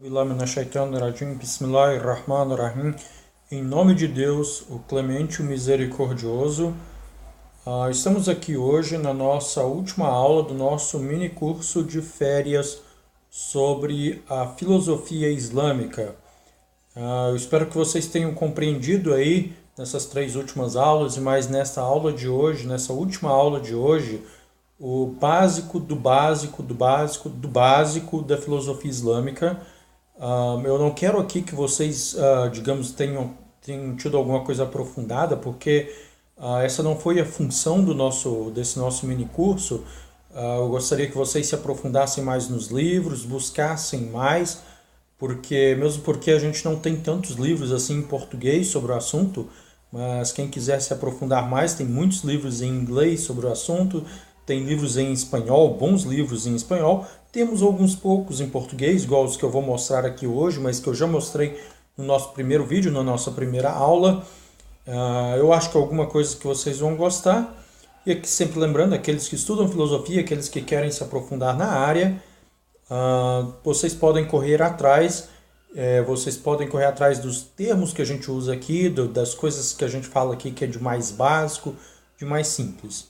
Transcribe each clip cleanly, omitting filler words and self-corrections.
Bismillahirrahmanirrahim. Em nome de Deus, o Clemente, o Misericordioso, estamos aqui hoje na nossa última aula do nosso mini curso de férias sobre a filosofia islâmica. Eu espero que vocês tenham compreendido aí nessas três últimas aulas e mais nessa aula de hoje, nessa última aula de hoje, o básico do básico do básico do básico da filosofia islâmica. Eu não quero aqui que vocês, digamos, tenham tido alguma coisa aprofundada, porque essa não foi a função desse nosso mini curso. Eu gostaria que vocês se aprofundassem mais nos livros, buscassem mais, mesmo porque a gente não tem tantos livros assim em português sobre o assunto, mas quem quiser se aprofundar mais, tem muitos livros em inglês sobre o assunto, tem livros em espanhol, bons livros em espanhol. Temos alguns poucos em português, igual os que eu vou mostrar aqui hoje, mas que eu já mostrei no nosso primeiro vídeo, na nossa primeira aula. Eu acho que é alguma coisa que vocês vão gostar. E aqui sempre lembrando, aqueles que estudam filosofia, aqueles que querem se aprofundar na área, vocês podem correr atrás. Vocês podem correr atrás dos termos que a gente usa aqui, das coisas que a gente fala aqui que é de mais básico, de mais simples.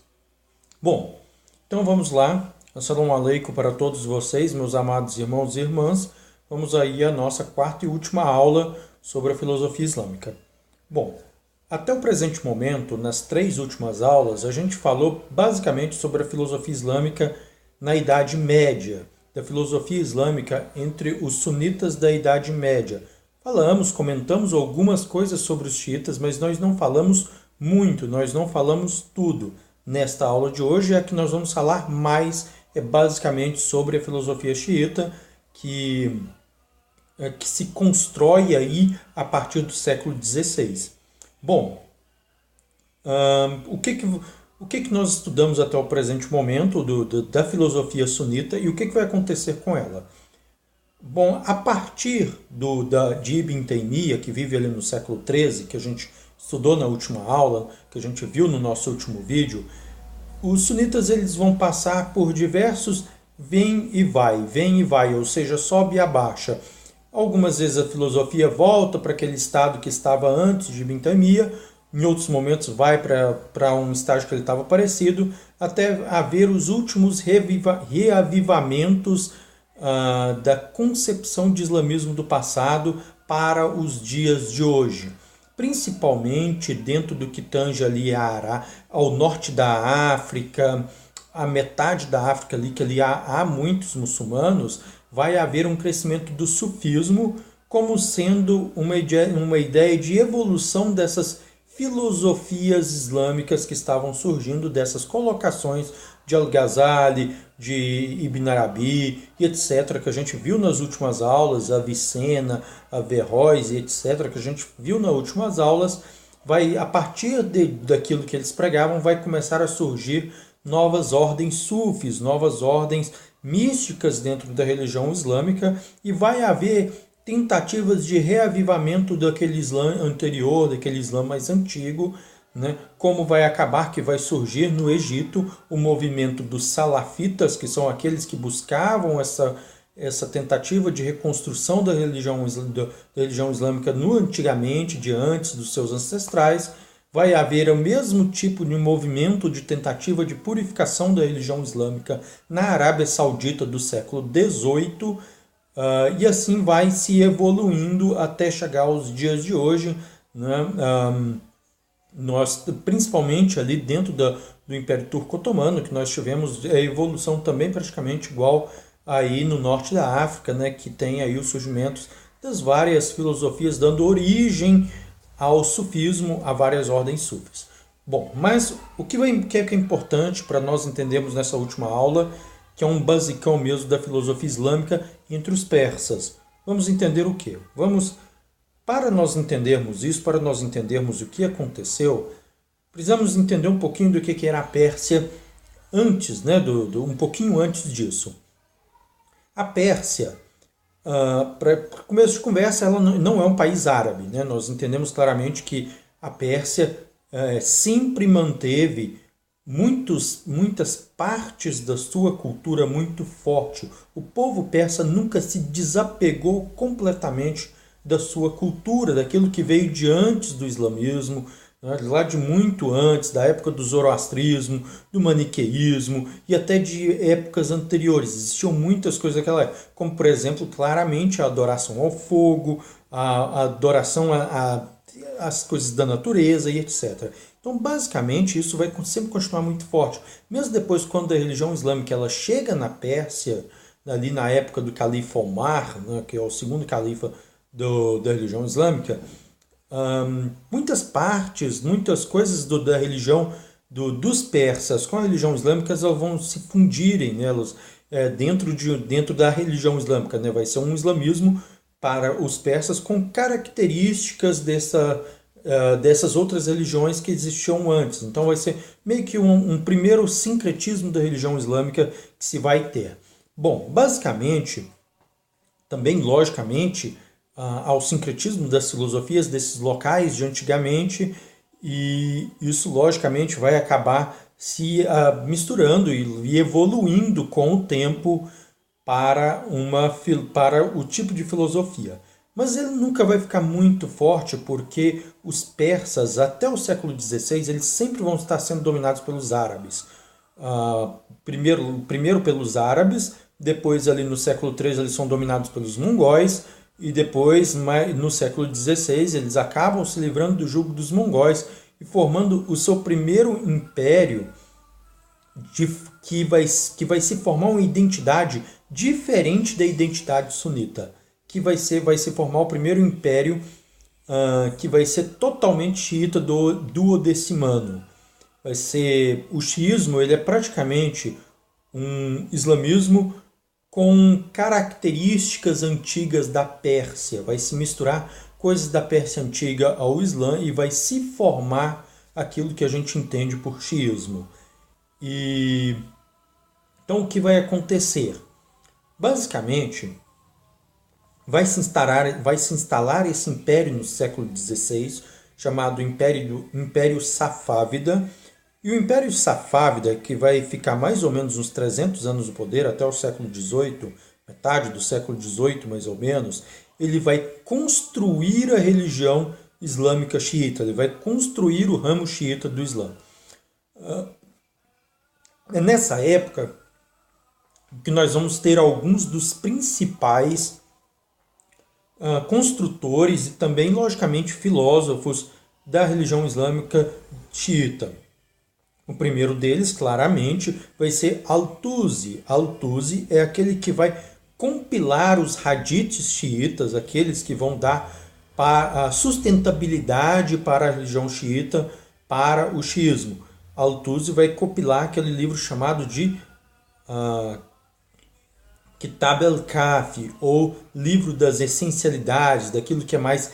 Bom, então vamos lá. Assalamu alaikum para todos vocês, meus amados irmãos e irmãs. Vamos aí à nossa quarta e última aula sobre a filosofia islâmica. Bom, até o presente momento, nas três últimas aulas, a gente falou basicamente sobre a filosofia islâmica na Idade Média, da filosofia islâmica entre os sunitas da Idade Média. Comentamos algumas coisas sobre os xiitas, mas nós não falamos muito, nós não falamos tudo. Nesta aula de hoje é que nós vamos falar mais basicamente sobre a filosofia xiita, que se constrói aí a partir do século XVI. Bom, o que nós estudamos até o presente momento da filosofia sunita e o que vai acontecer com ela? Bom, a partir de Ibn Taymiyyah, que vive ali no século XIII, que a gente estudou na última aula, que a gente viu no nosso último vídeo, os sunitas eles vão passar por diversos vem e vai, ou seja, sobe e abaixa. Algumas vezes a filosofia volta para aquele estado que estava antes de Ibn Taymiyyah, em outros momentos vai para um estágio que ele estava parecido, até haver os últimos reavivamentos da concepção de islamismo do passado para os dias de hoje. Principalmente dentro do que tange ali ao norte da África, a metade da África ali, que ali há muitos muçulmanos, vai haver um crescimento do sufismo como sendo uma ideia de evolução dessas filosofias islâmicas que estavam surgindo, dessas colocações de Al-Ghazali, de Ibn Arabi e etc., que a gente viu nas últimas aulas, Avicena, Averroes e etc., que a gente viu nas últimas aulas. A partir daquilo que eles pregavam, vai começar a surgir novas ordens sufis, novas ordens místicas dentro da religião islâmica, e vai haver tentativas de reavivamento daquele Islã anterior, daquele Islã mais antigo, né? Como vai acabar que vai surgir no Egito o movimento dos salafitas, que são aqueles que buscavam essa tentativa de reconstrução da religião islâmica no antigamente, de antes dos seus ancestrais. Vai haver o mesmo tipo de movimento de tentativa de purificação da religião islâmica na Arábia Saudita do século XVIII, e assim vai se evoluindo até chegar aos dias de hoje, né? Nós, principalmente ali dentro do Império Turco-Otomano, que nós tivemos a evolução também praticamente igual aí no norte da África, né? Que tem aí os surgimentos das várias filosofias, dando origem ao sufismo, a várias ordens sufis. Bom, mas o que é importante para nós entendermos nessa última aula, que é um basicão mesmo da filosofia islâmica entre os persas. Vamos entender o quê? Para nós entendermos isso, para nós entendermos o que aconteceu, precisamos entender um pouquinho do que era a Pérsia antes, né? Um pouquinho antes disso. A Pérsia, para começo de conversa, ela não é um país árabe, né? Nós entendemos claramente que a Pérsia sempre manteve muitas partes da sua cultura muito forte. O povo persa nunca se desapegou completamente da sua cultura, daquilo que veio de antes do islamismo, né, lá de muito antes, da época do zoroastrismo, do maniqueísmo e até de épocas anteriores. Existiam muitas coisas daquela época, como por exemplo, claramente a adoração ao fogo, a adoração às coisas da natureza e etc. Então, basicamente, isso vai sempre continuar muito forte. Mesmo depois, quando a religião islâmica ela chega na Pérsia, ali na época do califa Omar, né, que é o segundo califa da religião islâmica, muitas partes, muitas coisas da religião dos persas com a religião islâmica elas vão se fundirem nelas, dentro da religião islâmica. Né? Vai ser um islamismo para os persas com características dessas outras religiões que existiam antes. Então vai ser meio que um primeiro sincretismo da religião islâmica que se vai ter. Bom, basicamente, também logicamente, ao sincretismo das filosofias desses locais de antigamente, e isso logicamente vai acabar se misturando e evoluindo com o tempo para o tipo de filosofia. Mas ele nunca vai ficar muito forte porque os persas, até o século XVI, eles sempre vão estar sendo dominados pelos árabes. Primeiro pelos árabes, depois ali no século XIII eles são dominados pelos mongóis, e depois, no século XVI, eles acabam se livrando do jugo dos mongóis e formando o seu primeiro império, que vai se formar uma identidade diferente da identidade sunita, que vai se formar o primeiro império que vai ser totalmente xiita do duodecimano. Vai ser o xiismo, ele é praticamente um islamismo com características antigas da Pérsia. Vai se misturar coisas da Pérsia antiga ao Islã e vai se formar aquilo que a gente entende por xiismo. E então o que vai acontecer? Basicamente, vai se instalar esse império no século XVI, chamado Império Safávida. E o Império Safávida, que vai ficar mais ou menos uns 300 anos no poder, até o século XVIII, metade do século XVIII mais ou menos, ele vai construir a religião islâmica xiita, ele vai construir o ramo xiita do Islã. É nessa época que nós vamos ter alguns dos principais construtores e também, logicamente, filósofos da religião islâmica xiita. O primeiro deles, claramente, vai ser Al-Tusi. Al-Tusi é aquele que vai compilar os hadiths xiitas, aqueles que vão dar a sustentabilidade para a religião xiita, para o xiismo. Al-Tusi vai compilar aquele livro chamado de Kitab al-Kafi, ou Livro das Essencialidades, daquilo que é mais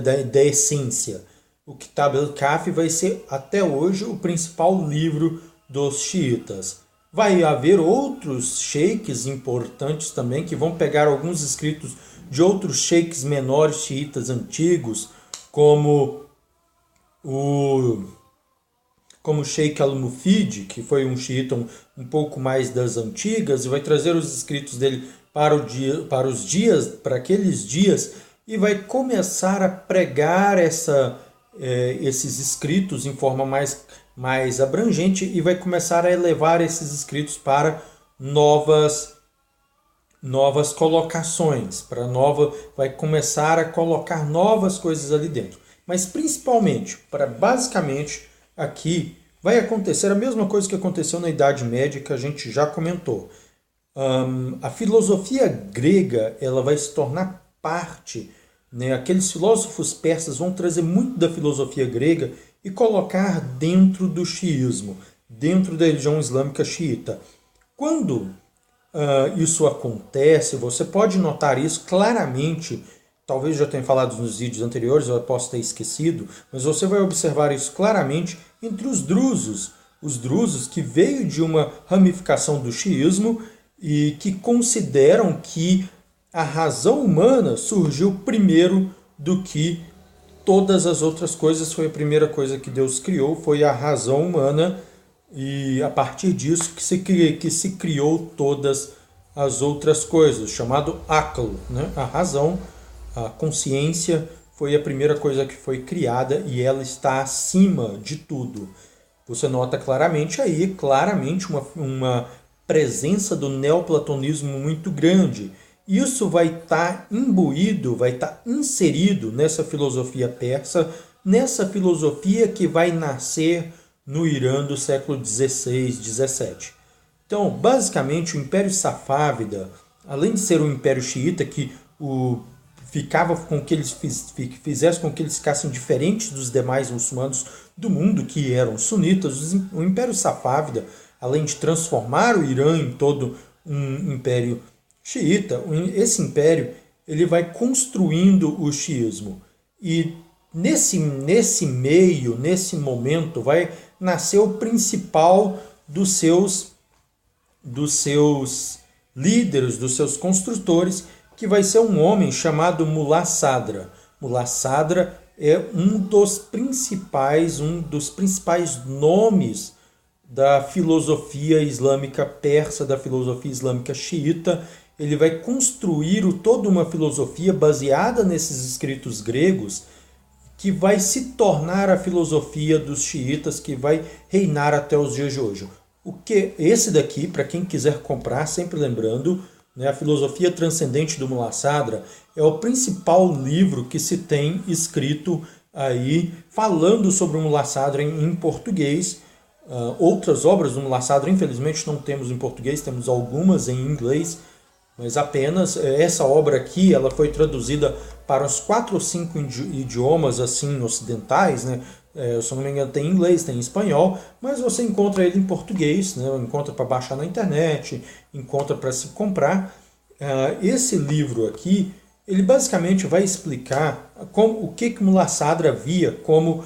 da essência. O Kitab al-Kafi vai ser até hoje o principal livro dos xiitas. Vai haver outros sheiks importantes também que vão pegar alguns escritos de outros sheiks menores xiitas antigos, como o Sheikh al-Mufid, que foi um xiita um pouco mais das antigas, e vai trazer os escritos dele para aqueles dias, e vai começar a pregar esses escritos em forma mais abrangente, e vai começar a elevar esses escritos para novas colocações, vai começar a colocar novas coisas ali dentro. Mas principalmente, basicamente, aqui vai acontecer a mesma coisa que aconteceu na Idade Média, que a gente já comentou. A filosofia grega ela vai se tornar parte, né? Aqueles filósofos persas vão trazer muito da filosofia grega e colocar dentro do xiismo, dentro da religião islâmica xiita. Quando isso acontece, você pode notar isso claramente. Talvez já tenha falado nos vídeos anteriores, eu posso ter esquecido, mas você vai observar isso claramente entre os drusos que veio de uma ramificação do xiismo e que consideram que a razão humana surgiu primeiro do que todas as outras coisas. Foi a primeira coisa que Deus criou, foi a razão humana, e a partir disso que se criou todas as outras coisas, chamado Aql, né? A razão, a consciência foi a primeira coisa que foi criada e ela está acima de tudo. Você nota claramente uma presença do neoplatonismo muito grande. Isso vai estar imbuído, vai estar inserido nessa filosofia persa, nessa filosofia que vai nascer no Irã do século XVI, XVII. Então, basicamente, o Império Safávida, além de ser um império xiita que ficava com que eles fizesse com que eles ficassem diferentes dos demais muçulmanos do mundo, que eram sunitas, o Império Safávida, além de transformar o Irã em todo um império xiita, esse império ele vai construindo o xiismo. E nesse meio, nesse momento, vai nascer o principal dos seus líderes, dos seus construtores, que vai ser um homem chamado Mullah Sadra. Mullah Sadra é um dos principais nomes da filosofia islâmica persa, da filosofia islâmica xiita. Ele vai construir toda uma filosofia baseada nesses escritos gregos, que vai se tornar a filosofia dos xiitas, que vai reinar até os dias de hoje. O que esse daqui, para quem quiser comprar, sempre lembrando, né, a Filosofia Transcendente do Mullah Sadra é o principal livro que se tem escrito aí falando sobre o Mullah Sadra em português. Outras obras do Mullah Sadra, infelizmente, não temos em português, temos algumas em inglês, mas apenas essa obra aqui ela foi traduzida para uns 4 ou 5 idiomas assim ocidentais, né? Se eu não me engano tem inglês, tem espanhol, mas você encontra ele em português, né? Encontra para baixar na internet, encontra para se comprar. Esse livro aqui, ele basicamente vai explicar o que Mullah Sadra via como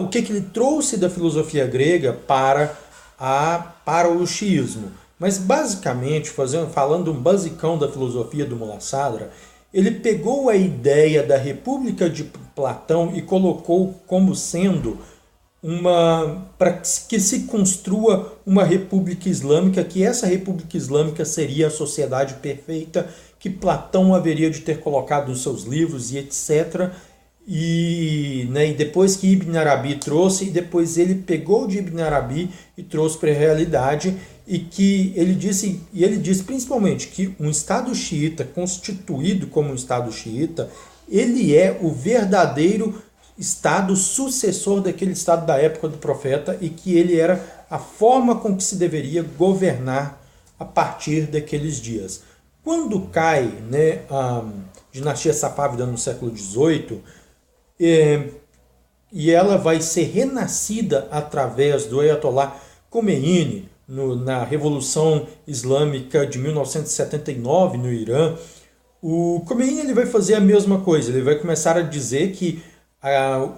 o que ele trouxe da filosofia grega para o xiismo. Mas basicamente, falando um basicão da filosofia do Mullah Sadra, ele pegou a ideia da República de Platão e colocou como sendo para que se construa uma república islâmica, que essa república islâmica seria a sociedade perfeita que Platão haveria de ter colocado nos seus livros e etc. E depois que Ibn Arabi trouxe, e depois ele pegou de Ibn Arabi e trouxe para a realidade, e que ele disse principalmente que um Estado xiita constituído como um Estado xiita, ele é o verdadeiro Estado sucessor daquele Estado da época do profeta, e que ele era a forma com que se deveria governar a partir daqueles dias. Quando cai a dinastia safávida no século XVIII, e ela vai ser renascida através do Ayatollah Khomeini na Revolução Islâmica de 1979 no Irã. O Khomeini ele vai fazer a mesma coisa, ele vai começar a dizer que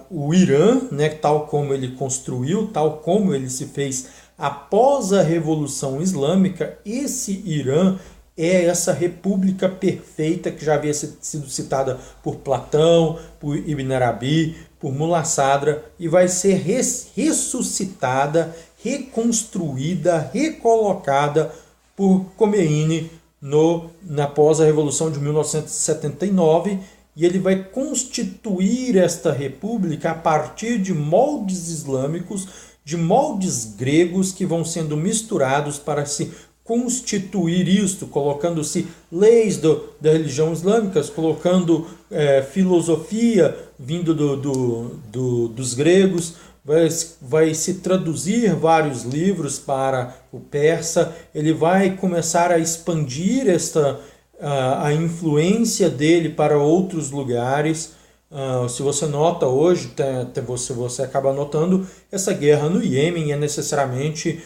o Irã, tal como ele construiu, tal como ele se fez após a Revolução Islâmica, esse Irã é essa república perfeita que já havia sido citada por Platão, por Ibn Arabi, por Mullah Sadra, e vai ser ressuscitada, reconstruída, recolocada por Khomeini após a Revolução de 1979, e ele vai constituir esta república a partir de moldes islâmicos, de moldes gregos que vão sendo misturados para se constituir isto, colocando-se leis da religião islâmica, colocando filosofia vindo dos gregos, vai se traduzir vários livros para o persa, ele vai começar a expandir a influência dele para outros lugares. Se você nota hoje, você acaba notando, essa guerra no Iêmen é necessariamente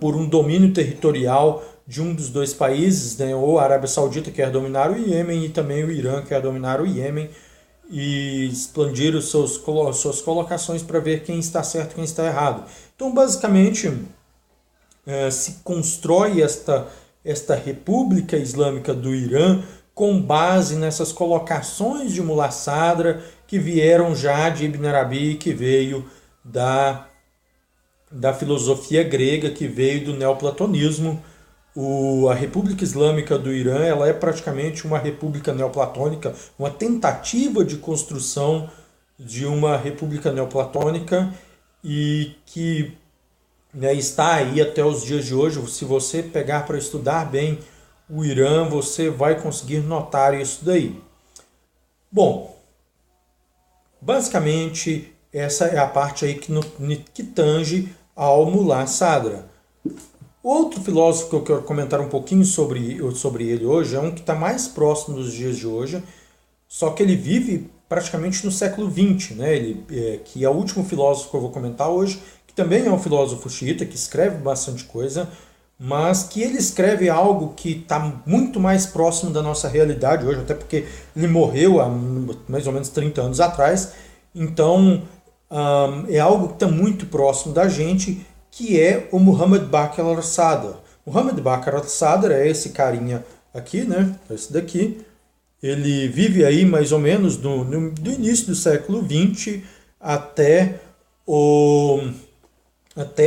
por um domínio territorial de um dos dois países, ou a Arábia Saudita quer dominar o Iêmen e também o Irã quer dominar o Iêmen, e expandir suas colocações para ver quem está certo e quem está errado. Então, basicamente, se constrói esta República Islâmica do Irã com base nessas colocações de Mullah Sadra que vieram já de Ibn Arabi, que veio da da filosofia grega que veio do neoplatonismo. A República Islâmica do Irã, ela é praticamente uma república neoplatônica, uma tentativa de construção de uma república neoplatônica e que, né, está aí até os dias de hoje. Se você pegar para estudar bem o Irã, você vai conseguir notar isso daí. Bom, basicamente essa é a parte aí que tange ao Mullah Sadra. Outro filósofo que eu quero comentar um pouquinho sobre ele hoje é um que está mais próximo dos dias de hoje, só que ele vive praticamente no século XX, né? Que é o último filósofo que eu vou comentar hoje, que também é um filósofo xiita, que escreve bastante coisa, mas que ele escreve algo que está muito mais próximo da nossa realidade hoje, até porque ele morreu há mais ou menos 30 anos atrás, então é algo que está muito próximo da gente, que é o Muhammad Baqir al-Sadr. Muhammad Baqir al-Sadr é esse carinha aqui, né? Esse daqui. Ele vive aí mais ou menos do início do século XX até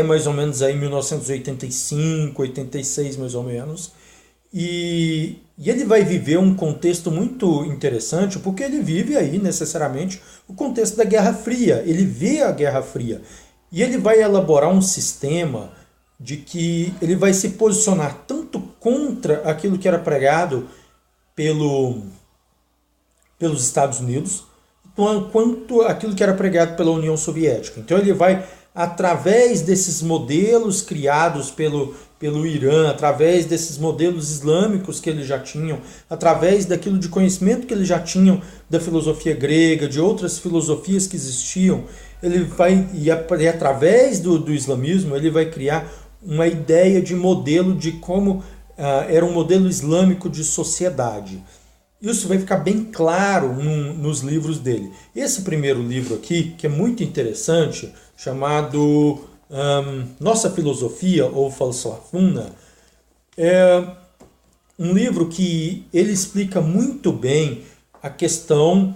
mais ou menos aí 1985, 86 mais ou menos. E ele vai viver um contexto muito interessante, porque ele vive aí necessariamente o contexto da Guerra Fria. Ele vê a Guerra Fria. E ele vai elaborar um sistema de que ele vai se posicionar tanto contra aquilo que era pregado pelos Estados Unidos, quanto aquilo que era pregado pela União Soviética. Então ele vai, através desses modelos criados pelo Irã, através desses modelos islâmicos que eles já tinham, através daquilo de conhecimento que eles já tinham da filosofia grega, de outras filosofias que existiam, ele vai, e através do islamismo, ele vai criar uma ideia de modelo de como era um modelo islâmico de sociedade. Isso vai ficar bem claro nos livros dele. Esse primeiro livro aqui, que é muito interessante, chamado Nossa Filosofia, ou Falsafuna, é um livro que ele explica muito bem a questão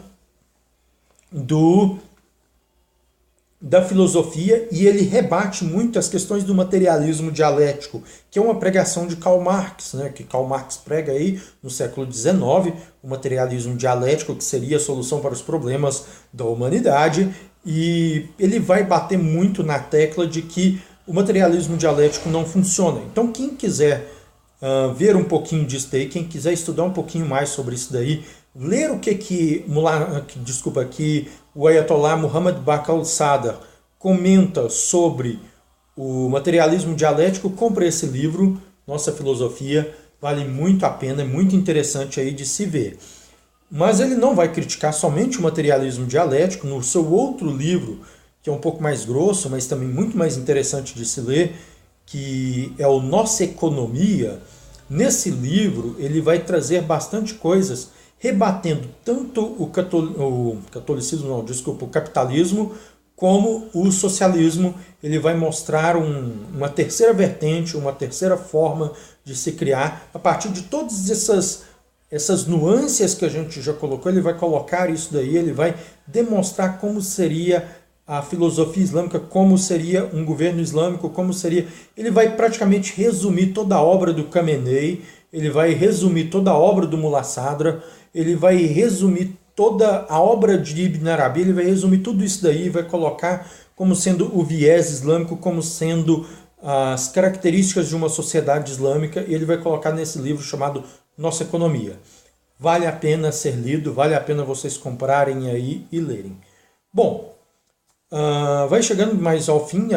da filosofia, e ele rebate muito as questões do materialismo dialético, que é uma pregação de Karl Marx, né, que Karl Marx prega aí no século XIX, o materialismo dialético, que seria a solução para os problemas da humanidade, e ele vai bater muito na tecla de que o materialismo dialético não funciona. Então quem quiser ver um pouquinho disso daí, quem quiser estudar um pouquinho mais sobre isso daí, ler o que o Ayatollah Muhammad Baqir al-Sadr comenta sobre o materialismo dialético, compre esse livro, Nossa Filosofia, vale muito a pena, é muito interessante aí de se ver. Mas ele não vai criticar somente o materialismo dialético. No seu outro livro, que é um pouco mais grosso, mas também muito mais interessante de se ler, que é o Nossa Economia, nesse livro ele vai trazer bastante coisas rebatendo tanto o capitalismo como o socialismo. Ele vai mostrar uma terceira vertente, uma terceira forma de se criar. A partir de todas essas nuances que a gente já colocou, ele vai colocar isso daí, ele vai demonstrar como seria a filosofia islâmica, como seria um governo islâmico, como seria... Ele vai praticamente resumir toda a obra do Khamenei, ele vai resumir toda a obra do Mullah Sadra, ele vai resumir toda a obra de Ibn Arabi, ele vai resumir tudo isso daí, vai colocar como sendo o viés islâmico, como sendo as características de uma sociedade islâmica, e ele vai colocar nesse livro chamado Nossa Economia. Vale a pena ser lido, vale a pena vocês comprarem aí e lerem. Bom, vai chegando mais ao fim,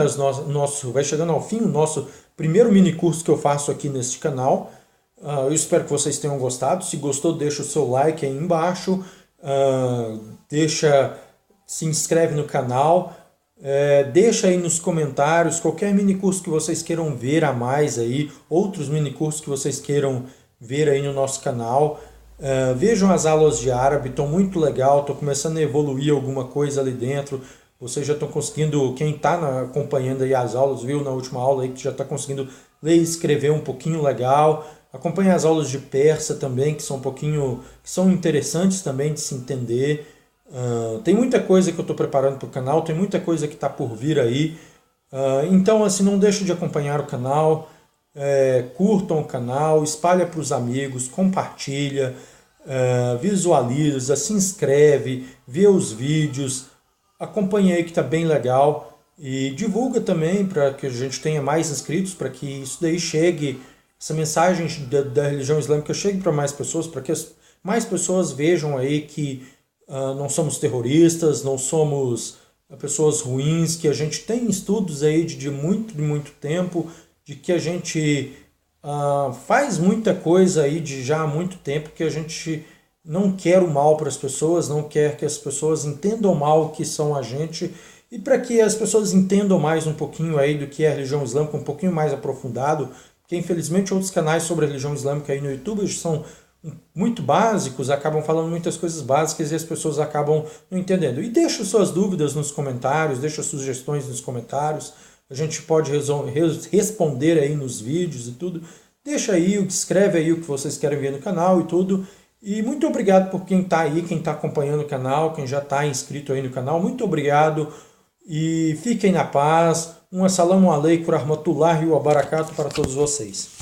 vai chegando ao fim o nosso primeiro mini curso que eu faço aqui neste canal. Eu espero que vocês tenham gostado. Se gostou, deixa o seu like aí embaixo, se inscreve no canal, deixa aí nos comentários qualquer mini curso que vocês queiram ver a mais aí, outros mini cursos que vocês queiram ver aí no nosso canal. Vejam as aulas de árabe, estão muito legal, estou começando a evoluir alguma coisa ali dentro. Vocês já estão conseguindo, quem está acompanhando aí as aulas, viu na última aula aí que já está conseguindo ler e escrever um pouquinho legal. Acompanhe as aulas de persa também, que são interessantes também de se entender. Tem muita coisa que eu estou preparando para o canal, tem muita coisa que está por vir aí. Então, assim, não deixe de acompanhar o canal, curtam o canal, espalha para os amigos, compartilha, visualiza, se inscreve, vê os vídeos, acompanha aí que está bem legal e divulga também para que a gente tenha mais inscritos, para que isso daí chegue, essa mensagem da religião islâmica chegue para mais pessoas, para que mais pessoas vejam aí que não somos terroristas, não somos pessoas ruins, que a gente tem estudos aí de muito tempo, de que a gente faz muita coisa aí de já há muito tempo, que a gente não quer o mal para as pessoas, não quer que as pessoas entendam mal o que são a gente, e para que as pessoas entendam mais um pouquinho aí do que é a religião islâmica, um pouquinho mais aprofundado, porque infelizmente outros canais sobre a religião islâmica aí no YouTube são muito básicos, acabam falando muitas coisas básicas e as pessoas acabam não entendendo. E deixa suas dúvidas nos comentários, deixa sugestões nos comentários, a gente pode responder aí nos vídeos e tudo. Deixa aí, escreve aí o que vocês querem ver no canal e tudo. E muito obrigado por quem está aí, quem está acompanhando o canal, quem já está inscrito aí no canal. Muito obrigado e fiquem na paz. Um assalamu alaikum, rahmatullahi wa barakatuh para todos vocês.